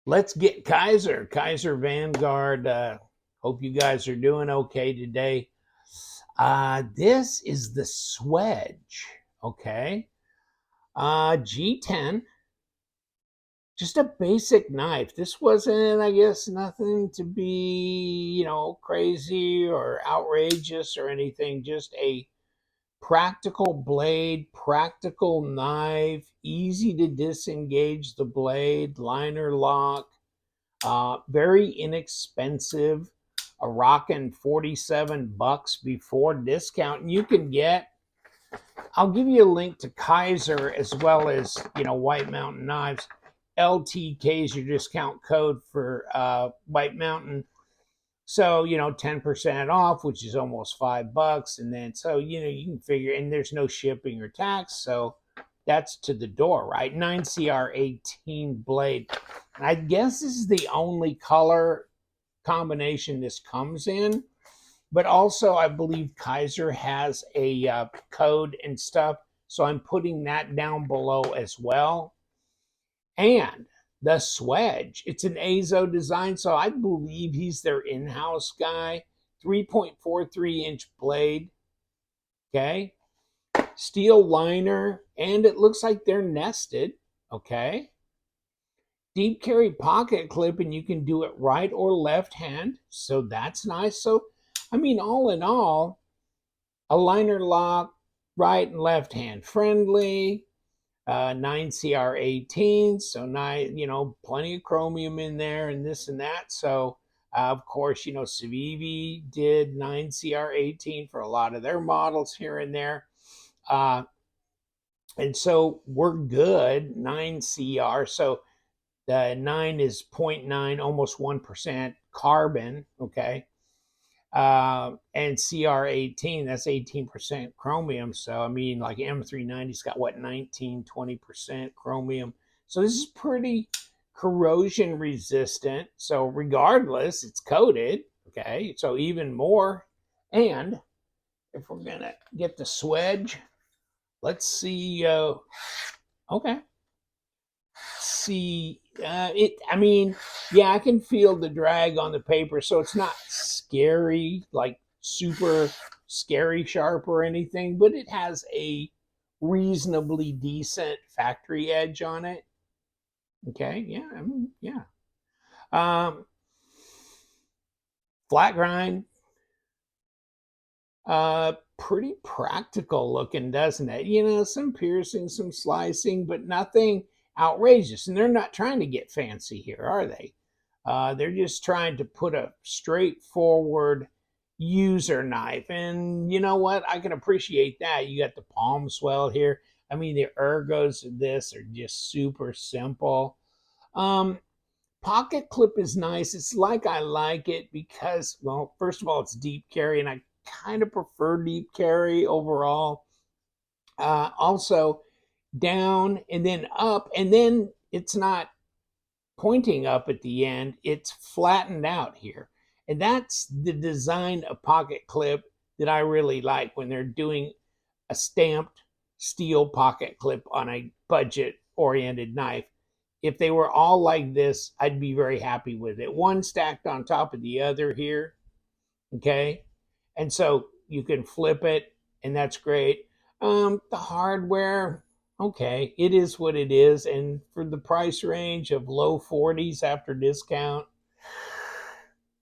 Let's get Kizer Vanguard. Hope you guys are doing okay today. This is the Swedge, okay? G10, just a basic knife. This wasn't, I guess, nothing to be, crazy or outrageous or anything. Just a practical blade, practical knife, easy to disengage the blade, liner lock. Very inexpensive, a rockin' $47 before discount. And you can get, I'll give you a link to Kizer as well as, White Mountain Knives. LTK is your discount code for White Mountain. So, 10% off, which is almost $5. And then, so, you can figure, and there's no shipping or tax. So that's to the door, right? 9CR18 blade. I guess this is the only color combination this comes in. But also, I believe Kizer has a code and stuff. So I'm putting that down below as well. And the Swedge, it's an Azo design. So I believe he's their in house guy. 3.43-inch blade. Okay. Steel liner. And it looks like they're nested. Okay. Deep carry pocket clip, and you can do it right or left hand. So that's nice. So, I mean, all in all, a liner lock, right and left hand friendly, 9CR18. So, plenty of chromium in there and this and that. So, of course, Civivi did 9CR18 for a lot of their models here and there. And so we're good, 9CR. So, the 9 is 0.9, almost 1% carbon, okay? And CR18, that's 18% chromium. So, I mean, like M390's got what, 19, 20% chromium. So, this is pretty corrosion resistant. So, regardless, it's coated, okay? So, even more. And if we're going to get the Swedge, let's see. Okay. See it. I mean, yeah, I can feel the drag on the paper, so it's not scary, like super scary sharp or anything, but it has a reasonably decent factory edge on it. Okay, yeah, I mean, yeah. um Flat grind, pretty practical looking, doesn't it? Some piercing, some slicing, but nothing outrageous. And they're not trying to get fancy here, are they? They're just trying to put a straightforward user knife. And you know what? I can appreciate that. You got the palm swell here. I mean, the ergos of this are just super simple. Um, Pocket clip is nice. It's like I like it because, well, first of all, it's deep carry, and I kind of prefer deep carry overall. Also, down and then up, and then it's not pointing up at the end, it's flattened out here. And that's the design of pocket clip that I really like when they're doing a stamped steel pocket clip on a budget oriented knife. If they were all like this, I'd be very happy with it. One stacked on top of the other here. Okay. And so you can flip it, and that's great. The hardware, okay, it is what it is. And for the price range of low 40s after discount,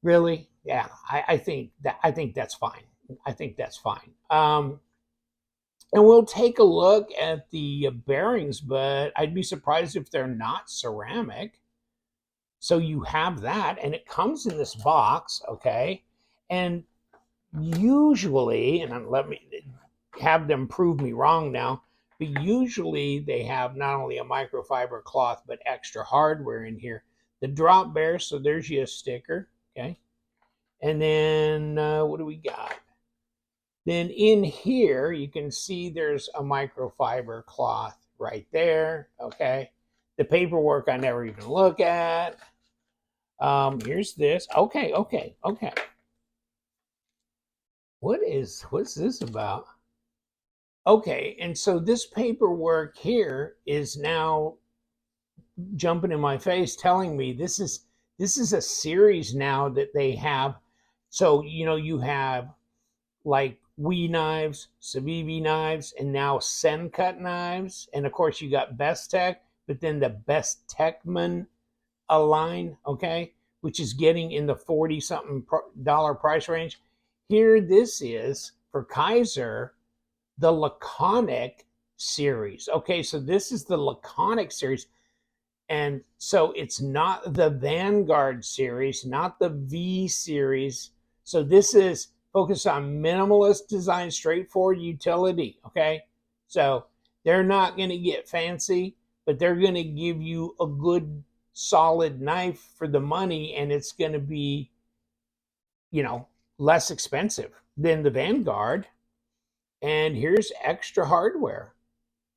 really, yeah, I think that's fine. I think that's fine. And we'll take a look at the bearings, but I'd be surprised if they're not ceramic. So you have that, and it comes in this box, okay? And usually, and let me have them prove me wrong now, but usually they have not only a microfiber cloth, but extra hardware in here. The drop bear, so there's you a sticker, okay? And then what do we got? Then in here, you can see there's a microfiber cloth right there, okay? The paperwork I never even look at. Here's this. Okay. What's this about? Okay, and so this paperwork here is now jumping in my face telling me this is a series now that they have. So, you have like Wee knives, Civivi knives, and now Sencut knives. And of course, you got Best Tech, but then the Best Techman line, okay, which is getting in the 40 something dollar price range. Here, this is for Kizer, the Laconic series. Okay, so this is the Laconic series. And so it's not the Vanguard series, not the V series. So this is focused on minimalist design, straightforward utility. Okay. So they're not going to get fancy, but they're going to give you a good, solid knife for the money. And it's going to be, you know, less expensive than the Vanguard. And here's extra hardware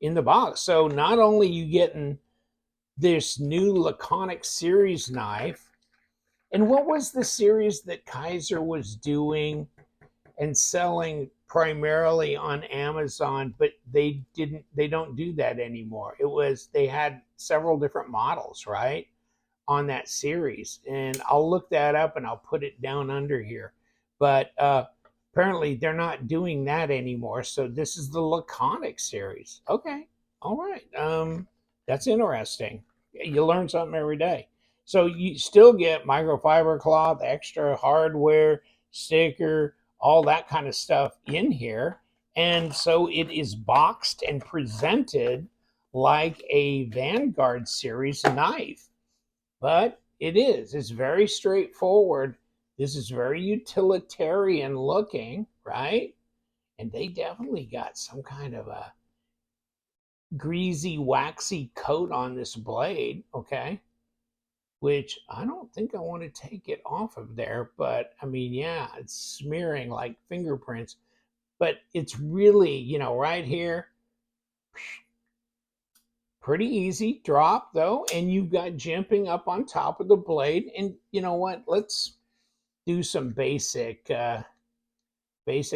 in the box. So not only you getting this new Laconic series knife. And what was the series that Kizer was doing and selling primarily on Amazon, but they don't do that anymore. They had several different models, right? On that series. And I'll look that up and I'll put it down under here. But apparently they're not doing that anymore. So this is the Laconic series. Okay. All right. That's interesting. You learn something every day. So you still get microfiber cloth, extra hardware, sticker, all that kind of stuff in here. And so it is boxed and presented like a Vanguard series knife. But it's very straightforward. This is very utilitarian looking, right? And they definitely got some kind of a greasy, waxy coat on this blade, okay? Which I don't think I want to take it off of there, but I mean, yeah, it's smearing like fingerprints, but it's really, right here, pretty easy drop though, and you've got jimping up on top of the blade. And you know what? Let's do some basic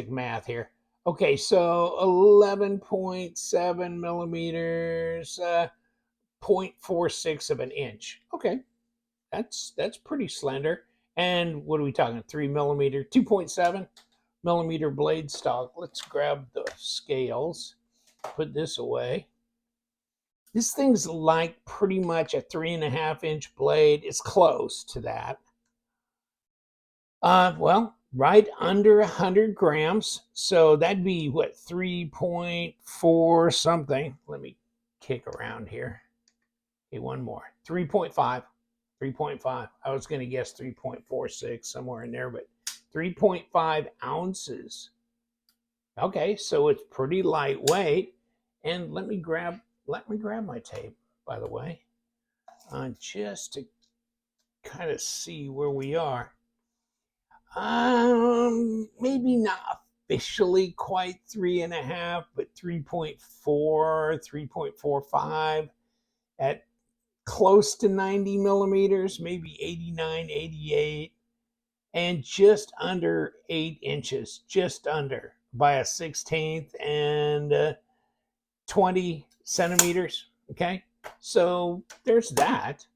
math here. Okay, so 11.7 millimeters, 0.46 of an inch. Okay, that's pretty slender. And what are we talking? 3 millimeter, 2.7 millimeter blade stock. Let's grab the scales, put this away. This thing's like pretty much a 3.5 inch blade. It's close to that. Well, right under 100 grams. So that'd be what, 3.4 something. Let me kick around here. Okay, one more. 3.5. 3.5. I was going to guess 3.46, somewhere in there, but 3.5 ounces. Okay, so it's pretty lightweight. And let me grab my tape, by the way, just to kind of see where we are. Maybe not officially quite 3.5, but 3.4, 3.45 at close to 90 millimeters, maybe 89, 88, and just under 8 inches, just under by a 16th, and 20 centimeters. Okay, so there's that.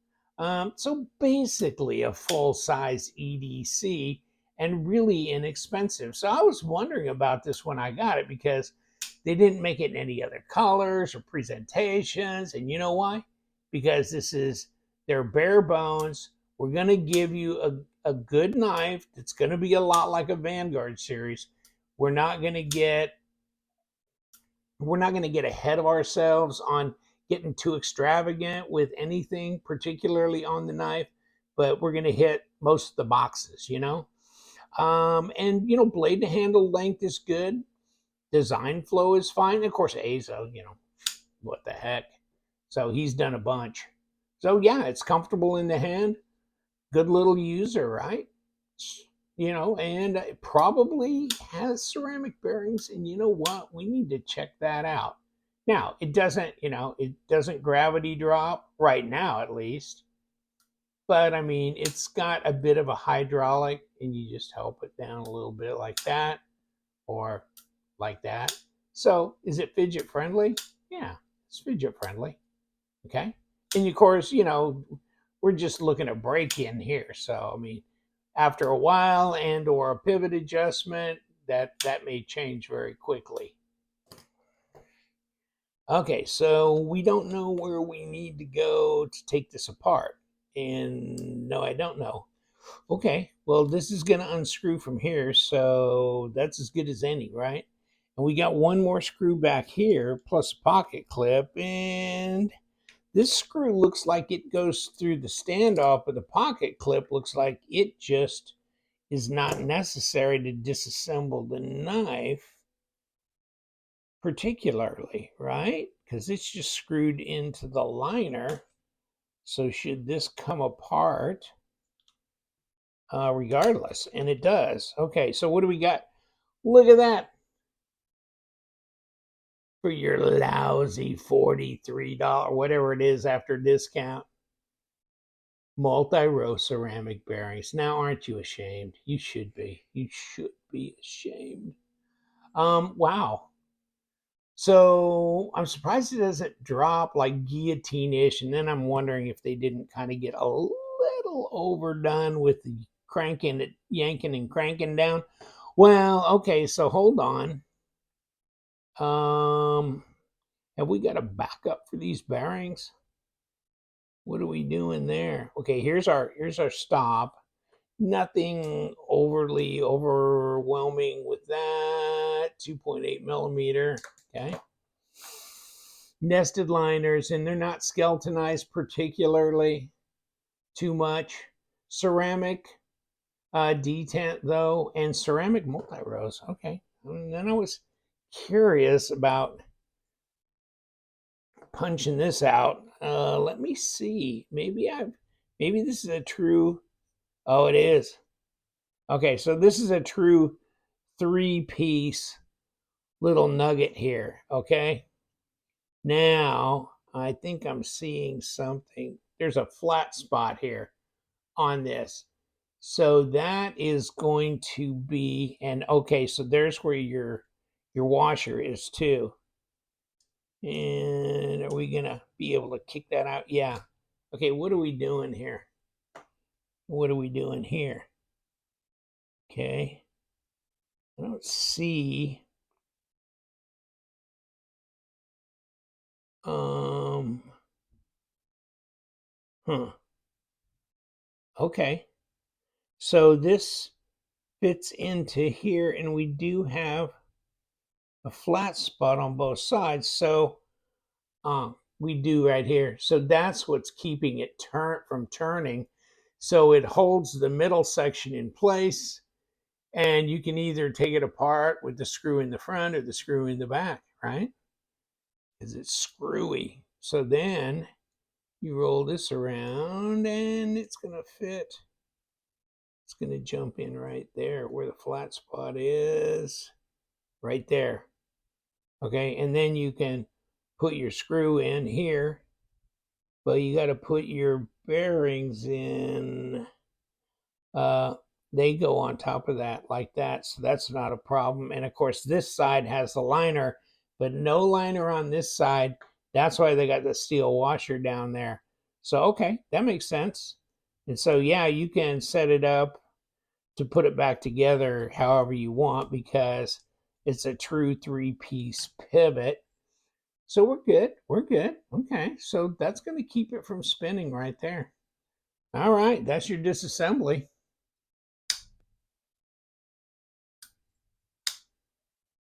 So basically a full size EDC and really inexpensive. So I was wondering about this when I got it because they didn't make it in any other colors or presentations. And you know why? Because this is their bare bones. We're going to give you a good knife that's going to be a lot like a Vanguard series. We're not going to get ahead of ourselves on getting too extravagant with anything, particularly on the knife, but we're going to hit most of the boxes, and blade to handle length is good. Design flow is fine. Of course, Aza, what the heck. So he's done a bunch. So yeah, it's comfortable in the hand. Good little user, right? And it probably has ceramic bearings. And you know what? We need to check that out. Now, it doesn't gravity drop right now, at least. But I mean, it's got a bit of a hydraulic, and you just help it down a little bit like that, or like that. So is it fidget friendly? Yeah, it's fidget friendly. Okay. And of course, we're just looking at break in here. So, I mean, after a while and or a pivot adjustment, that may change very quickly. Okay, so we don't know where we need to go to take this apart. And no, I don't know. Okay, well, this is going to unscrew from here, so that's as good as any, right? And we got one more screw back here, plus a pocket clip, and this screw looks like it goes through the standoff, but the pocket clip looks like it just is not necessary to disassemble the knife particularly, right? Because it's just screwed into the liner. So should this come apart regardless? And it does. Okay, so what do we got? Look at that. For your lousy $43, whatever it is after discount. Multi-row ceramic bearings. Now, aren't you ashamed? You should be. You should be ashamed. Wow. So I'm surprised it doesn't drop like guillotine-ish, and then I'm wondering if they didn't kind of get a little overdone with the cranking it, yanking and cranking down. Well, okay, so hold on. Have we got a backup for these bearings? What are we doing there? Okay, here's our stop. Nothing overly overwhelming with that. 2.8 millimeter. Okay. Nested liners, and they're not skeletonized particularly too much. Ceramic detent though, and ceramic multi-rows. Okay. And then I was curious about punching this out. Let me see. Maybe this is a true. Oh, it is. Okay, so this is a true 3-piece little nugget here. Okay. Now I think I'm seeing something. There's a flat spot here on this. So that is going to be, and okay, so there's where your washer is too. And are we gonna be able to kick that out? Yeah. Okay, what are we doing here? What are we doing here? Okay. I don't see huh. Okay. So this fits into here, and we do have a flat spot on both sides. So we do right here. So that's what's keeping it from turning. So it holds the middle section in place, and you can either take it apart with the screw in the front or the screw in the back, right? Because it's screwy. So then you roll this around, and it's going to fit. It's going to jump in right there where the flat spot is, right there. Okay, and then you can put your screw in here, but you got to put your bearings in. They go on top of that like that, so that's not a problem. And of course, this side has the liner, but no liner on this side. That's why they got the steel washer down there. So, okay, that makes sense. And so, yeah, you can set it up to put it back together however you want because it's a true 3-piece pivot. So we're good. We're good. Okay. So that's going to keep it from spinning right there. All right. That's your disassembly.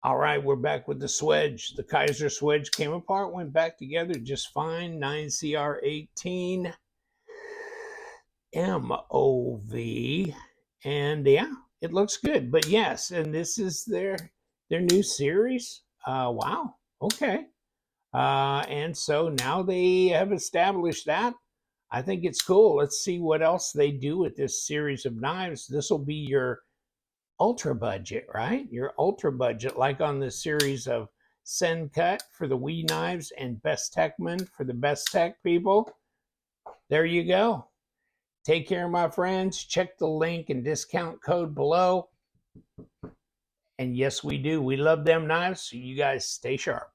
All right. We're back with the Swedge. The Kizer Swedge came apart, went back together just fine. 9CR18 MOV. And yeah, it looks good. But yes, and this is their new series. Wow. Okay. And so now they have established that. I think it's cool. Let's see what else they do with this series of knives. This will be your ultra budget, right? Your ultra budget, like on the series of Send Cut for the Wee knives and Best Techman for the Best Tech people. There you go. Take care, my friends. Check the link and discount code below. And yes, we do. We love them knives. So you guys stay sharp.